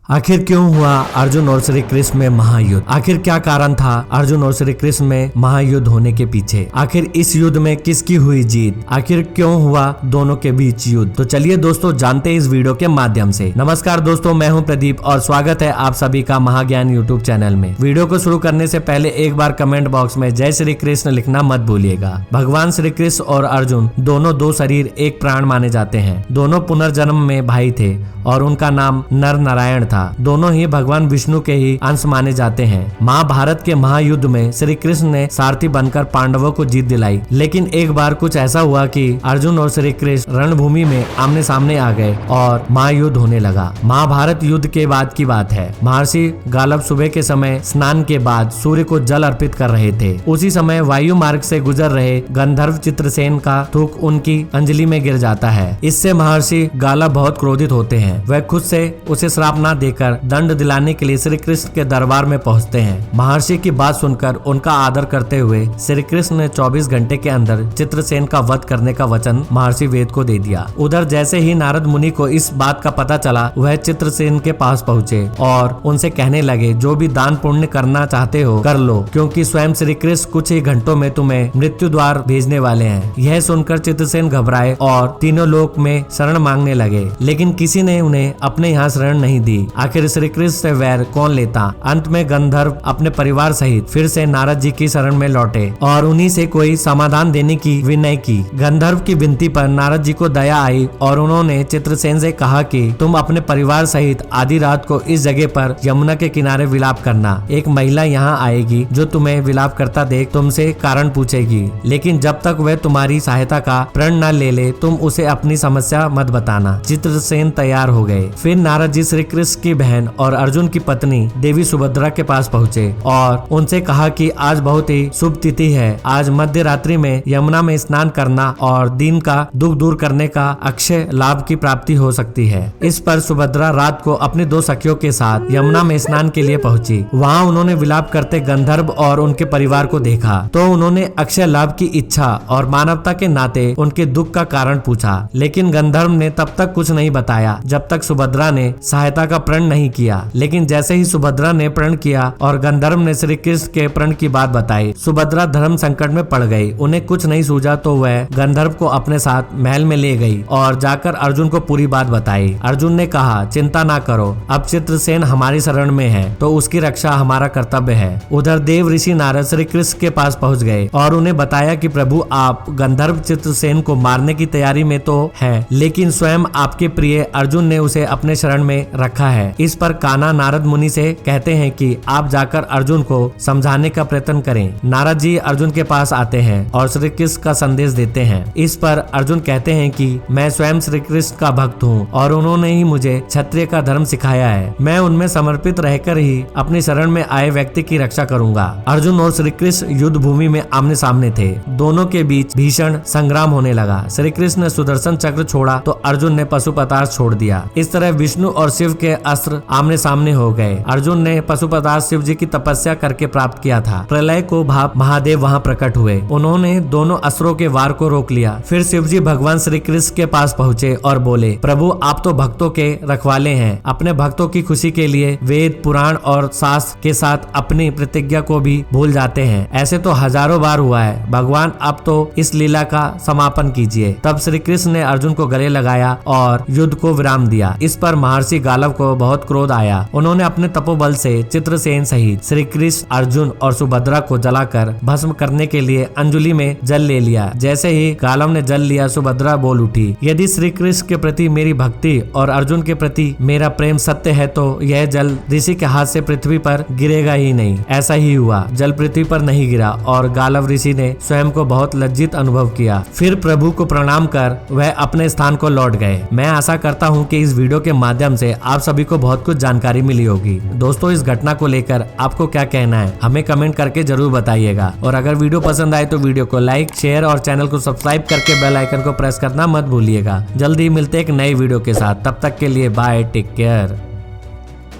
आखिर क्यों हुआ अर्जुन और श्री कृष्ण में महायुद्ध? आखिर क्या कारण था अर्जुन और श्री कृष्ण में महायुद्ध होने के पीछे? आखिर इस युद्ध में किसकी हुई जीत? आखिर क्यों हुआ दोनों के बीच युद्ध? तो चलिए दोस्तों जानते हैं इस वीडियो के माध्यम से। नमस्कार दोस्तों, मैं हूं प्रदीप और स्वागत है आप सभी का महाज्ञान यूट्यूब चैनल में। वीडियो को शुरू करने से पहले एक बार कमेंट बॉक्स में जय श्री कृष्ण लिखना मत भूलिएगा। भगवान श्री कृष्ण और अर्जुन दोनों दो शरीर एक प्राण माने जाते हैं। दोनों पुनर्जन्म में भाई थे और उनका नाम नर नारायण था। दोनों ही भगवान विष्णु के ही अंश माने जाते हैं। महाभारत के महायुद्ध में श्री कृष्ण ने सारथी बनकर पांडवों को जीत दिलाई, लेकिन एक बार कुछ ऐसा हुआ कि अर्जुन और श्री कृष्ण रणभूमि में आमने सामने आ गए और महायुद्ध होने लगा। महाभारत युद्ध के बाद की बात है। महर्षि गालब सुबह के समय स्नान के बाद सूर्य को जल अर्पित कर रहे थे। उसी समय वायु मार्ग से गुजर रहे गंधर्व चित्रसेन का थूक उनकी अंजलि में गिर जाता है। इससे महर्षि गालब बहुत क्रोधित होते हैं। वह खुद से उसे श्राप न देकर दंड दिलाने के लिए श्री कृष्ण के दरबार में पहुंचते हैं। महर्षि की बात सुनकर उनका आदर करते हुए श्री कृष्ण ने 24 घंटे के अंदर चित्रसेन का वध करने का वचन महर्षि वेद को दे दिया। उधर जैसे ही नारद मुनि को इस बात का पता चला, वह चित्रसेन के पास पहुँचे और उनसे कहने लगे, जो भी दान पुण्य करना चाहते हो कर लो, क्योंकि स्वयं श्री कृष्ण कुछ ही घंटों में तुम्हें मृत्यु द्वार भेजने वाले हैं। यह सुनकर चित्रसेन घबराए और तीनों लोक में शरण मांगने लगे, लेकिन किसी ने उन्हें अपने यहाँ शरण नहीं दी। आखिर श्री कृष्ण से वैर कौन लेता? अंत में गंधर्व अपने परिवार सहित फिर से नारद जी की शरण में लौटे और उन्हीं से कोई समाधान देने की विनय की। गंधर्व की विनती पर नारद जी को दया आई और उन्होंने चित्रसेन से कहा कि तुम अपने परिवार सहित आधी रात को इस जगह पर यमुना के किनारे विलाप करना। एक महिला यहाँ आएगी जो तुम्हें विलाप करता देख तुमसे कारण पूछेगी, लेकिन जब तक वह तुम्हारी सहायता का प्रण न ले ले तुम उसे अपनी समस्या मत बताना। चित्रसेन तैयार हो गए। फिर नारद जी श्री कृष्ण की बहन और अर्जुन की पत्नी देवी सुभद्रा के पास पहुँचे और उनसे कहा कि आज बहुत ही शुभ तिथि है। आज मध्य रात्रि में यमुना में स्नान करना और दिन का दुख दूर करने का अक्षय लाभ की प्राप्ति हो सकती है। इस पर सुभद्रा रात को अपनी दो सखियों के साथ यमुना में स्नान के लिए पहुंची। वहां उन्होंने विलाप करते गंधर्व और उनके परिवार को देखा तो उन्होंने अक्षय लाभ की इच्छा और मानवता के नाते उनके दुख का कारण पूछा, लेकिन गंधर्व ने तब तक कुछ नहीं बताया जब तक सुभद्रा ने सहायता का प्रण नहीं किया। लेकिन जैसे ही सुभद्रा ने प्रण किया और गंधर्व ने श्री कृष्ण के प्रण की बात बताई, सुभद्रा धर्म संकट में पड़ गई। उन्हें कुछ नहीं सूझा तो वह गंधर्व को अपने साथ महल में ले गई और जाकर अर्जुन को पूरी बात बताई। अर्जुन ने कहा, चिंता ना करो, अब चित्रसेन हमारी शरण में है तो उसकी रक्षा हमारा कर्तव्य है। उधर देव ऋषि नारद श्री कृष्ण के पास पहुँच गए और उन्हें बताया कि प्रभु आप गंधर्व चित्रसेन को मारने की तैयारी में तो है, लेकिन स्वयं आपके प्रिय अर्जुन ने उसे अपने शरण में रखा है। इस पर कान्हा नारद मुनि से कहते हैं कि आप जाकर अर्जुन को समझाने का प्रयत्न करें। नारद जी अर्जुन के पास आते हैं और श्री कृष्ण का संदेश देते हैं। इस पर अर्जुन कहते हैं कि मैं स्वयं श्री कृष्ण का भक्त हूँ और उन्होंने ही मुझे क्षत्रिय का धर्म सिखाया है। मैं उनमें समर्पित रहकर ही अपनी शरण में आए व्यक्ति की रक्षा करूंगा। अर्जुन और श्री कृष्ण युद्ध भूमि में आमने सामने थे। दोनों के बीच भीषण संग्राम होने लगा। श्री कृष्ण ने सुदर्शन चक्र छोड़ा तो अर्जुन ने पशुपतास्त्र छोड़ दिया। इस तरह विष्णु और शिव के अस्त्र आमने सामने हो गए। अर्जुन ने पशुपतास्त्र शिव जी की तपस्या करके प्राप्त किया था। प्रलय को भाप महादेव वहां प्रकट हुए। उन्होंने दोनों अस्त्रों के वार को रोक लिया। फिर शिव जी भगवान श्री कृष्ण के पास पहुँचे और बोले, प्रभु आप तो भक्तों के रखवाले हैं। अपने भक्तों की खुशी के लिए वेद पुराण और शास्त्र के साथ अपनी प्रतिज्ञा को भी भूल जाते हैं। ऐसे तो हजारों बार हुआ है। भगवान अब तो इस लीला का समापन कीजिए। तब श्री कृष्ण ने अर्जुन को गले लगाया और युद्ध को विराम दिया। इस पर महर्षि गालब को बहुत क्रोध आया। उन्होंने अपने तपोबल से चित्रसेन सहित श्री कृष्ण, अर्जुन और सुभद्रा को जलाकर भस्म करने के लिए अंजलि में जल ले लिया। जैसे ही गालब ने जल लिया, सुभद्रा बोल उठी, यदि श्री कृष्ण के प्रति मेरी भक्ति और अर्जुन के प्रति मेरा प्रेम सत्य है तो यह जल ऋषि के हाथ से पृथ्वी पर गिरेगा ही नहीं। ऐसा ही हुआ। जल पृथ्वी पर नहीं गिरा और गालब ऋषि ने स्वयं को बहुत लज्जित अनुभव किया। फिर प्रभु को प्रणाम कर वह अपने स्थान को लौट गए। मैं आशा करता हूँ कि इस वीडियो के माध्यम से आप सभी को बहुत कुछ जानकारी मिली होगी। दोस्तों इस घटना को लेकर आपको क्या कहना है हमें कमेंट करके जरूर बताइएगा। और अगर वीडियो पसंद आए तो वीडियो को लाइक, शेयर और चैनल को सब्सक्राइब करके बेल आइकन को प्रेस करना मत भूलिएगा। जल्दी मिलते एक नए वीडियो के साथ। तब तक के लिए बाय, टेक केयर।